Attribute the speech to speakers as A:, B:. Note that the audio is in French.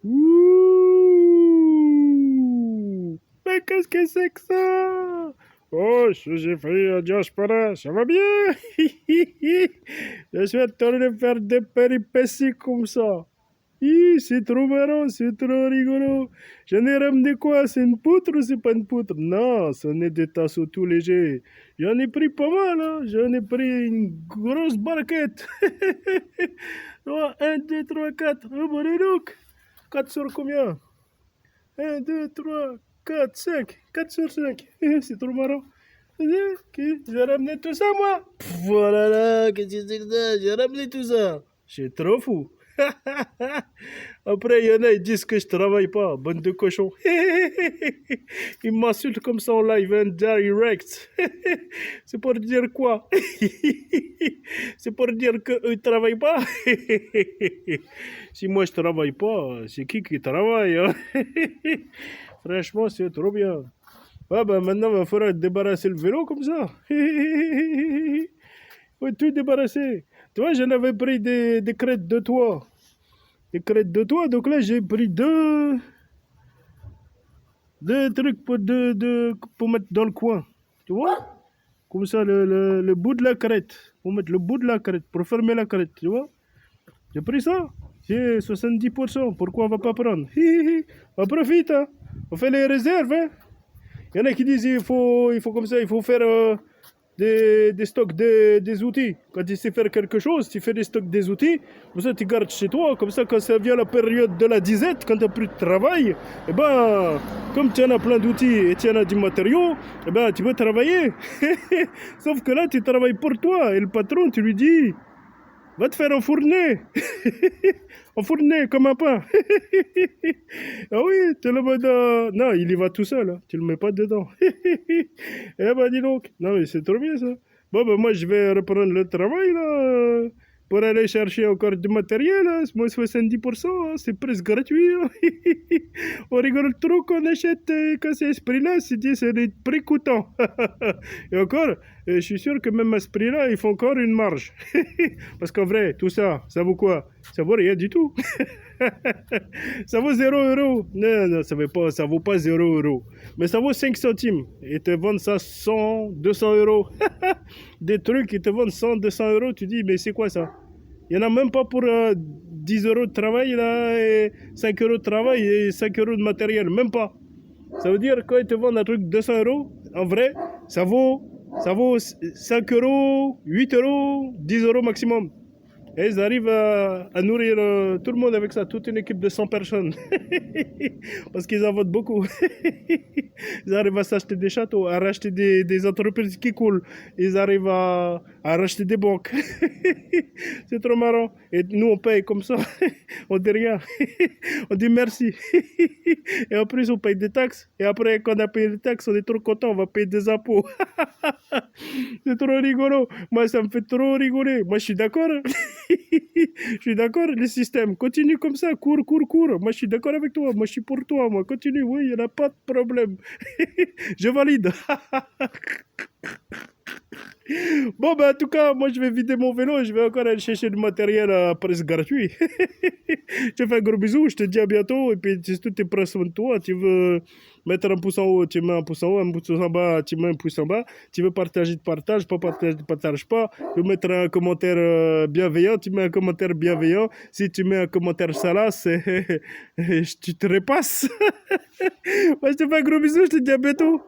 A: Ouh! Mais qu'est-ce que c'est que ça? Oh, j'ai fait un diaspora, ça va bien? Je suis en train de faire des péripéties comme ça. Hi, c'est trop marrant, c'est trop rigolo. J'en ai ramené quoi? C'est une poutre ou c'est pas une poutre? Non, ce n'est des tasseaux tout légers. J'en ai pris pas mal, hein. J'en ai pris une grosse barquette. Oh, 1, 2, 3, 4. Oh, bon, dis donc. 4 sur combien? 1, 2, 3, 4, 5. 4 sur 5. C'est trop marrant. Ok, j'ai ramené tout ça, moi. Voilà, là, qu'est-ce que c'est que ça? J'ai ramené tout ça. Je suis trop fou. Après, il y en a, ils disent que je travaille pas, bande de cochons. Ils m'insultent comme ça en live and direct. C'est pour dire quoi? C'est pour dire qu'eux ne travaillent pas. Si moi je travaille pas, c'est qui travaille, hein? Franchement, c'est trop bien. Ah ben maintenant, il va falloir débarrasser le vélo comme ça. Faut tout débarrasser. Tu vois, j'en avais pris des crêtes de toit. Des crêtes de toit, donc là j'ai pris deux trucs pour mettre dans le coin. Tu vois? Comme ça, le bout de la crête. Pour mettre le bout de la crête, pour fermer la crête, tu vois? J'ai pris ça. J'ai 70%. Pourquoi on va pas prendre? On profite, hein? On fait les réserves, hein? Il y en a qui disent il faut comme ça, il faut faire des stocks des outils. Quand tu sais faire quelque chose, tu fais des stocks des outils, comme ça tu gardes chez toi, comme ça quand ça vient la période de la disette, quand tu n'as plus de travail, eh ben, comme tu en as plein d'outils et tu en as du matériau, eh ben, tu peux travailler. Sauf que là, tu travailles pour toi et le patron, tu lui dis, va te faire enfourner. Enfourner comme un pain. Ah oui, tu le mets dans... Non, il y va tout seul, hein. Tu le mets pas dedans. Eh ben dis donc. Non mais c'est trop bien ça. Bon ben moi je vais reprendre le travail là. Pour aller chercher encore du matériel, hein. Moi 70%, hein, c'est presque gratuit, hein. On rigole trop qu'on achète quand c'est à ce prix-là, c'est des prix coûtants. Et encore, je suis sûr que même à ce prix-là, ils font encore une marge. Parce qu'en vrai, tout ça, ça vaut quoi? Ça vaut rien du tout. Ça vaut 0 €. Non, non, ça vaut pas 0 €. Mais ça vaut 5 centimes. Ils te vendent ça 100, 200 €. Des trucs, ils te vendent 100, 200 €. Tu dis, mais c'est quoi ça? Il n'y en a même pas pour 10 € de travail, là, et 5 € de travail et 5 € de matériel. Même pas. Ça veut dire que quand ils te vendent un truc 200 €, en vrai, ça vaut 5 €, 8 €, 10 € maximum. Et ils arrivent à nourrir tout le monde avec ça, toute une équipe de 100 personnes. Parce qu'ils en vendent beaucoup. Ils arrivent à s'acheter des châteaux, à racheter des entreprises qui coulent. Ils arrivent à racheter des banques. C'est trop marrant. Et nous, on paye comme ça. On dit rien. On dit merci. Et en plus, on paye des taxes. Et après, quand on a payé les taxes, on est trop content. On va payer des impôts. C'est trop rigolo. Moi, ça me fait trop rigoler. Moi, je suis d'accord. Je suis d'accord, le système. Continue comme ça, cours, cours, cours. Moi, je suis d'accord avec toi. Moi, je suis pour toi. Moi, continue. Oui, il n'y en a pas de problème. Je valide. Bon, ben, en tout cas, moi, je vais vider mon vélo. Je vais encore aller chercher du matériel presque gratuit. Je te fais un gros bisou. Je te dis à bientôt. Et puis, si tout est prêt sur toi, tu veux mettre un pouce en haut, tu mets un pouce en haut. Un pouce en bas, tu mets un pouce en bas. Tu veux partager, tu partages. Pas partager, tu partages pas. Tu veux mettre un commentaire bienveillant, tu mets un commentaire bienveillant. Si tu mets un commentaire salace, tu te repasses. Moi, je te fais un gros bisou. Je te dis à bientôt.